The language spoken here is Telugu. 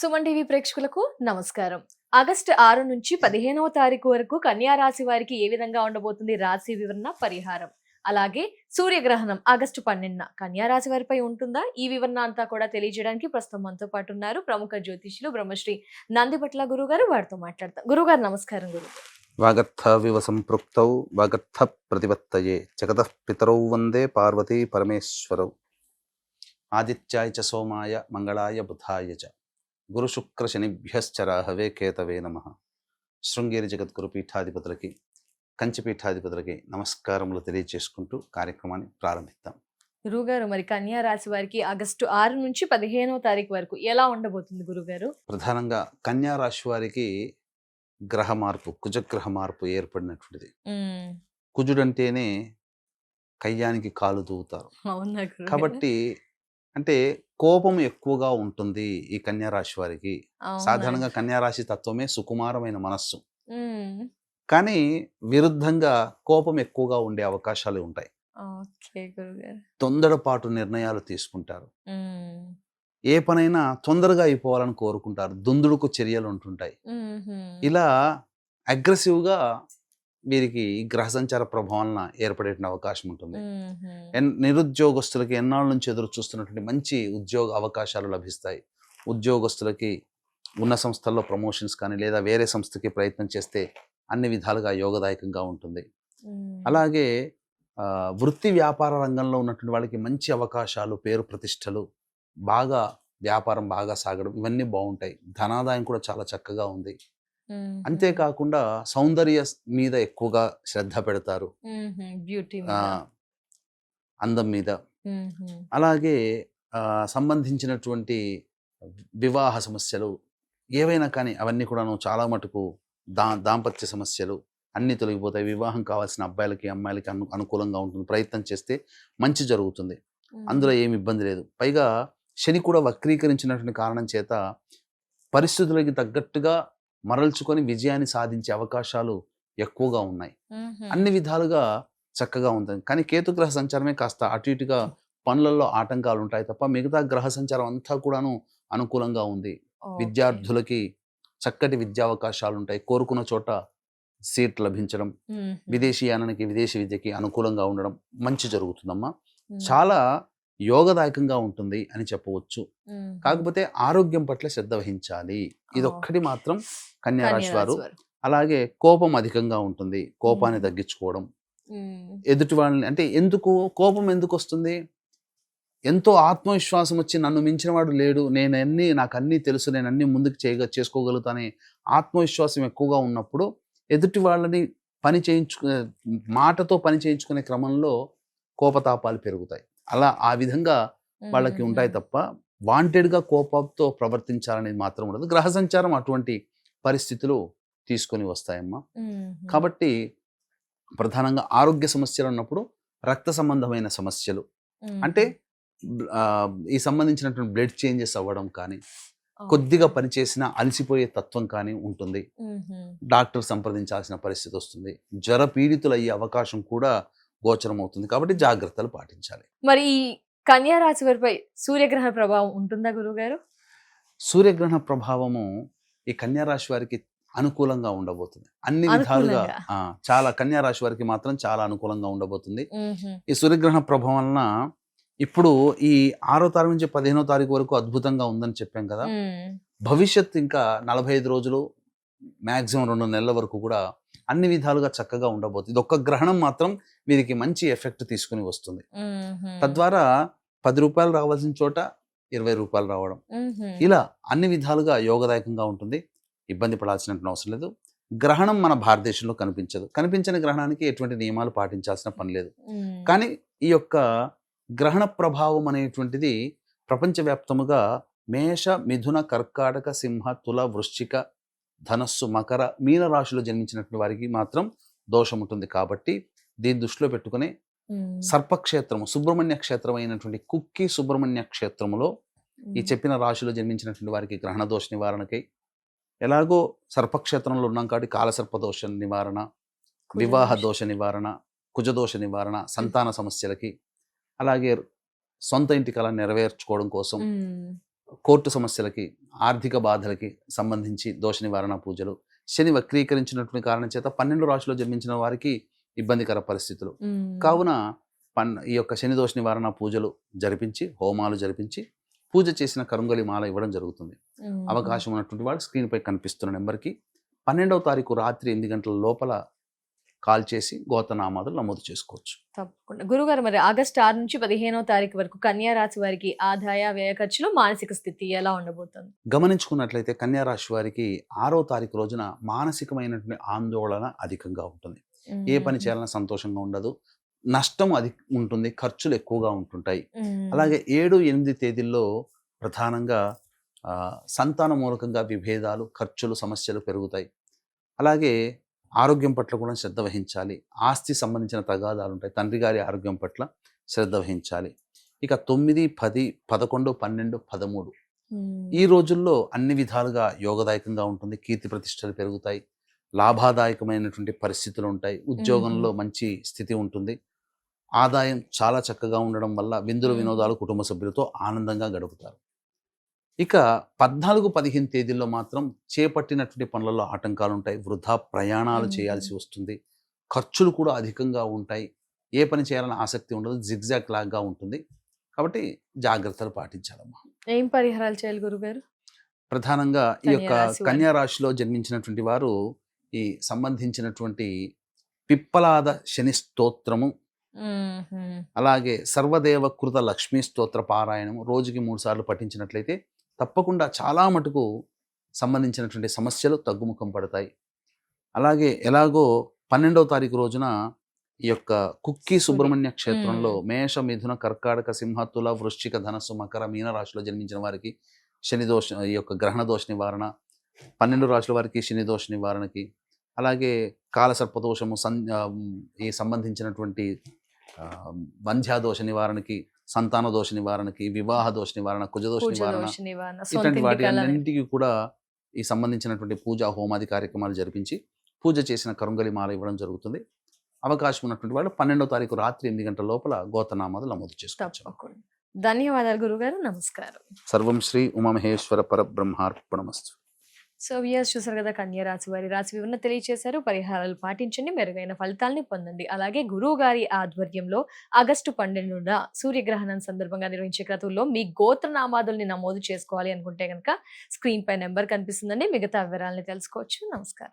సుమన్ టీవీ ప్రేక్షకులకు నమస్కారం. ఆగస్టు 6 నుంచి 15వ తారీఖు వరకు కన్యా రాశి వారికి ఏ విధంగా ఉండబోతుంది రాశి వివరణ పరిహారం. అలాగే సూర్యగ్రహణం ఆగస్టు 12న కన్యా రాశి వారిపై ఉంటుందా? ఈ వివరణ అంతా కూడా తెలియజేయడానికి ప్రస్తుతం మనతో పాటు ఉన్నారు ప్రముఖ జ్యోతిష్యులు బ్రహ్మశ్రీ నందిబట్ల గురుగారు. వారితో మాట్లాడతాం. గురుగారు నమస్కారం. గురుగారు వాగర్థవివ సంపృక్తౌ వాగర్థ ప్రతిపత్తయే జగతః పితరౌ వందే పార్వతీ పరమేశ్వరౌ ఆదిత్యాయ చ సోమాయ మంగళాయ బుధాయ చ గురు శుక్ర శనిభ్యశ్చ రాహవే కేతవే నమః. శృంగేరి జగద్గురు పీఠాధిపతులకి కంచి పీఠాధిపతులకి నమస్కారములు తెలియజేసుకుంటూ కార్యక్రమాన్ని ప్రారంభిద్దాం. గురుగారు, మరి కన్యా రాశి వారికి ఆగస్టు 6 నుంచి 15వ తారీఖు వరకు ఎలా ఉండబోతుంది గురుగారు? ప్రధానంగా కన్యా రాశి వారికి గ్రహ మార్పు, కుజగ్రహ మార్పు ఏర్పడినటువంటిది. కుజుడంటేనే కయ్యానికి కాలు దూవుతారు అవునా గురుగారు? కాబట్టి అంటే కోపం ఎక్కువగా ఉంటుంది ఈ కన్యా రాశి వారికి. సాధారణంగా కన్యా రాశి తత్వమే సుకుమారమైన మనస్సు, కానీ విరుద్ధంగా కోపం ఎక్కువగా ఉండే అవకాశాలు ఉంటాయి. తొందరపాటు నిర్ణయాలు తీసుకుంటారు. ఏ పనైనా తొందరగా అయిపోవాలని కోరుకుంటారు. దుందుడుకు చర్యలు ఉంటుంటాయి. ఇలా అగ్రెసివ్గా వీరికి గ్రహ సంచార ప్రభావం ఏర్పడే అవకాశం ఉంటుంది. నిరుద్యోగస్తులకి ఎన్నాళ్ళ నుంచి ఎదురు చూస్తున్నటువంటి మంచి ఉద్యోగ అవకాశాలు లభిస్తాయి. ఉద్యోగస్తులకి ఉన్న సంస్థల్లో ప్రమోషన్స్ కానీ లేదా వేరే సంస్థకి ప్రయత్నం చేస్తే అన్ని విధాలుగా యోగదాయకంగా ఉంటుంది. అలాగే వృత్తి వ్యాపార రంగంలో ఉన్నటువంటి వాళ్ళకి మంచి అవకాశాలు, పేరు ప్రతిష్టలు, బాగా వ్యాపారం బాగా సాగడం, ఇవన్నీ బాగుంటాయి. ధనాదాయం కూడా చాలా చక్కగా ఉంది. అంతేకాకుండా సౌందర్య మీద ఎక్కువగా శ్రద్ధ పెడతారు, అందం మీద. అలాగే సంబంధించినటువంటి వివాహ సమస్యలు ఏవైనా కానీ అవన్నీ కూడాను చాలా మటుకు దాంపత్య సమస్యలు అన్నీ తొలగిపోతాయి. వివాహం కావాల్సిన అబ్బాయిలకి అమ్మాయిలకి అనుకూలంగా ఉంటుంది. ప్రయత్నం చేస్తే మంచి జరుగుతుంది, అందులో ఏమి ఇబ్బంది లేదు. పైగా శని కూడా వక్రీకరించినటువంటి కారణం చేత పరిస్థితులకి తగ్గట్టుగా మరల్చుకొని విజయాన్ని సాధించే అవకాశాలు ఎక్కువగా ఉన్నాయి. అన్ని విధాలుగా చక్కగా ఉంటుంది. కానీ కేతు గ్రహ సంచారమే కాస్త అటు ఇటుగా పనులలో ఆటంకాలు ఉంటాయి తప్ప మిగతా గ్రహ సంచారం అంతా కూడాను అనుకూలంగా ఉంది. విద్యార్థులకి చక్కటి విద్యావకాశాలు ఉంటాయి. కోరుకున్న చోట సీట్ లభించడం, విదేశీయానానికి విదేశీ విద్యకి అనుకూలంగా ఉండడం మంచి జరుగుతుందమ్మా. చాలా యోగదాయకంగా ఉంటుంది అని చెప్పవచ్చు. కాకపోతే ఆరోగ్యం పట్ల శ్రద్ధ వహించాలి. ఇదొక్కటి మాత్రం కన్యా రాశి వారు. అలాగే కోపం అధికంగా ఉంటుంది. కోపాన్ని తగ్గించుకోవడం, ఎదుటి వాళ్ళని అంటే కోపం ఎందుకు వస్తుంది? ఎంతో ఆత్మవిశ్వాసం వచ్చి నన్ను మించిన వాడు లేడు, నాకు అన్నీ తెలుసు, నేను అన్ని ముందుకు చేసుకోగలుగుతానే ఆత్మవిశ్వాసం ఎక్కువగా ఉన్నప్పుడు ఎదుటి వాళ్ళని మాటతో పని చేయించుకునే క్రమంలో కోపతాపాలు పెరుగుతాయి. ఆ విధంగా వాళ్ళకి ఉంటాయి తప్ప వాంటెడ్గా కోపంతో ప్రవర్తించాలనేది మాత్రం ఉండదు. గ్రహ సంచారం అటువంటి పరిస్థితులు తీసుకొని వస్తాయమ్మా. కాబట్టి ప్రధానంగా ఆరోగ్య సమస్యలు ఉన్నప్పుడు రక్త సంబంధమైన సమస్యలు అంటే ఈ సంబంధించినటువంటి బ్లడ్ చేంజెస్ అవ్వడం కానీ, కొద్దిగా పనిచేసినా అలసిపోయే తత్వం కానీ ఉంటుంది. డాక్టర్ సంప్రదించాల్సిన పరిస్థితి వస్తుంది. జ్వర పీడితులు అయ్యే అవకాశం కూడా గోచరం అవుతుంది. కాబట్టి జాగ్రత్తలు పాటించాలి. మరి ఈ కన్యా రాశి వారిపై సూర్యగ్రహణ ప్రభావం ఉంటుందా గురుగారు? సూర్యగ్రహణ ప్రభావము ఈ కన్యా రాశి వారికి అనుకూలంగా ఉండబోతుంది. అన్ని విధాలుగా చాలా కన్యా రాశి వారికి మాత్రం చాలా అనుకూలంగా ఉండబోతుంది. ఈ సూర్యగ్రహణ ప్రభావం వలన ఇప్పుడు ఈ 6వ తారీఖు నుంచి 15వ తారీఖు వరకు అద్భుతంగా ఉందని చెప్పాం కదా. భవిష్యత్ ఇంకా 45 రోజులు మ్యాక్సిమం 2 నెలల వరకు కూడా అన్ని విధాలుగా చక్కగా ఉండబోతుంది. ఇది ఒక్క గ్రహణం మాత్రం వీరికి మంచి ఎఫెక్ట్ తీసుకుని వస్తుంది. తద్వారా 10 రూపాయలు రావాల్సిన చోట 20 రూపాయలు రావడం, ఇలా అన్ని విధాలుగా యోగదాయకంగా ఉంటుంది. ఇబ్బంది పడాల్సిన అవసరం లేదు. గ్రహణం మన భారతదేశంలో కనిపించదు. కనిపించని గ్రహణానికి ఎటువంటి నియమాలు పాటించాల్సిన పని లేదు. కానీ ఈ యొక్క గ్రహణ ప్రభావం అనేటువంటిది ప్రపంచవ్యాప్తముగా మేష, మిథున, కర్కాటక, సింహ, తుల, వృశ్చిక, ధనస్సు, మకర, మీన రాశిలో జన్మించినటువంటి వారికి మాత్రం దోషం ఉంటుంది. కాబట్టి దీన్ని దృష్టిలో పెట్టుకుని సర్పక్షేత్రము, సుబ్రహ్మణ్య క్షేత్రం అయినటువంటి కుక్కి సుబ్రహ్మణ్య క్షేత్రములో ఈ చెప్పిన రాశిలో జన్మించినటువంటి వారికి గ్రహణ దోష నివారణకై, ఎలాగో సర్పక్షేత్రంలో ఉన్నాం కాబట్టి కాలసర్ప దోష నివారణ, వివాహ దోష నివారణ, కుజదోష నివారణ, సంతాన సమస్యలకి, అలాగే సొంత ఇంటి కళ నెరవేర్చుకోవడం కోసం కోర్టు సమస్యలకి, ఆర్థిక బాధలకి సంబంధించి దోష నివారణ పూజలు, శని వక్రీకరించినటువంటి కారణం చేత 12 రాశిలో జన్మించిన వారికి ఇబ్బందికర పరిస్థితులు. కావున ఈ యొక్క శని దోష నివారణ పూజలు జరిపించి, హోమాలు జరిపించి, పూజ చేసిన కరుంగలి మాల ఇవ్వడం జరుగుతుంది. అవకాశం ఉన్నటువంటి వాళ్ళు స్క్రీన్పై కనిపిస్తున్న నెంబర్కి 12వ తారీఖు రాత్రి 8 గంటల లోపల కాల్ చేసి గోత్రనామాదులు నమోదు చేసుకోవచ్చు. తప్పకుండా గురుగారు, మరి ఆగస్టు 6 నుంచి 15వ తారీఖు వరకు కన్యా రాశి వారికి ఆదాయ వ్యయ ఖర్చులు, మానసిక స్థితి ఎలా ఉండబోతుంది? గమనించుకున్నట్లయితే కన్యా రాశి వారికి 6వ తారీఖు రోజున మానసికమైనటువంటి ఆందోళన అధికంగా ఉంటుంది. ఏ పని చేయాలన్నా సంతోషంగా ఉండదు, నష్టం ఉంటుంది, ఖర్చులు ఎక్కువగా ఉంటుంటాయి. అలాగే 7, 8 తేదీల్లో ప్రధానంగా సంతాన మూలకంగా విభేదాలు, ఖర్చులు, సమస్యలు పెరుగుతాయి. అలాగే ఆరోగ్యం పట్ల కూడా శ్రద్ధ వహించాలి. ఆస్తి సంబంధించిన తగాదాలు ఉంటాయి, తండ్రి గారి ఆరోగ్యం పట్ల శ్రద్ధ వహించాలి. ఇక 9, 10, 11, 12, 13 ఈ రోజుల్లో అన్ని విధాలుగా యోగదాయకంగా ఉంటుంది. కీర్తి ప్రతిష్టలు పెరుగుతాయి, లాభాదాయకమైనటువంటి పరిస్థితులు ఉంటాయి, ఉద్యోగంలో మంచి స్థితి ఉంటుంది, ఆదాయం చాలా చక్కగా ఉండడం వల్ల విందులు వినోదాలు కుటుంబ సభ్యులతో ఆనందంగా గడుపుతారు. ఇక 14, 15 తేదీల్లో మాత్రం చేపట్టినటువంటి పనులలో ఆటంకాలు ఉంటాయి, వృధా ప్రయాణాలు చేయాల్సి వస్తుంది, ఖర్చులు కూడా అధికంగా ఉంటాయి, ఏ పని చేయాలని ఆసక్తి ఉండదు, జిగ్జాగ్ లాగా ఉంటుంది. కాబట్టి జాగ్రత్తలు పాటించాలమ్మా. ఏం పరిహారాలు చేయాలి గురుగారు? ప్రధానంగా ఈ యొక్క కన్యా రాశిలో జన్మించినటువంటి వారు ఈ సంబంధించినటువంటి పిప్పలాద శని స్తోత్రము, అలాగే సర్వదేవకృత లక్ష్మీ స్తోత్ర పారాయణము రోజుకి 3 సార్లు పఠించినట్లయితే తప్పకుండా చాలా మటుకు సంబంధించినటువంటి సమస్యలు తగ్గుముఖం పడతాయి. అలాగే ఎలాగో 12వ తారీఖు రోజున ఈ యొక్క కుక్కి సుబ్రహ్మణ్య క్షేత్రంలో మేష, మిథున, కర్కాటక, సింహ, తుల, వృశ్చిక, ధనస్సు, మకర, మీన రాశిలో జన్మించిన వారికి శని దోష, ఈ యొక్క గ్రహణ దోష నివారణ, 12 రాశుల వారికి శని దోష నివారణకి, అలాగే కాలసర్పదోషము, ఈ సంబంధించినటువంటి బంధ్యాదోష నివారణకి, సంతాన దోష నివారణకి, వివాహ దోష నివారణ, కుజదోష నివారణ, ఇట్లాంటి వాటి అన్నింటికి కూడా ఈ సంబంధించినటువంటి పూజా హోమాది కార్యక్రమాలు జరిపించి పూజ చేసిన కరుంగలి మాల ఇవ్వడం జరుగుతుంది. అవకాశం ఉన్నటువంటి వాళ్ళు 12వ తారీఖు రాత్రి 8 గంటల లోపల గోత్రనామాలు నమోదు చేసుకోవచ్చు. ధన్యవాదాలు గురుగారు, నమస్కారం. సర్వం శ్రీ ఉమామహేశ్వర పరబ్రహ్మార్పణమస్తు. సో వ్యూయర్స్, చూసారు కదా, కన్యా రాశి వారి రాశి వివరణ తెలియజేశారు. పరిహారాలు పాటించండి, మెరుగైన ఫలితాలని పొందండి. అలాగే గురువు గారి ఆధ్వర్యంలో ఆగస్టు 12న సూర్యగ్రహణం సందర్భంగా నిర్వహించే క్రతువుల్లో మీ గోత్రనామాదుల్ని నమోదు చేసుకోవాలి అనుకుంటే కనుక స్క్రీన్ పై నెంబర్ కనిపిస్తుందండి, మిగతా వివరాలని తెలుసుకోవచ్చు. నమస్కారం.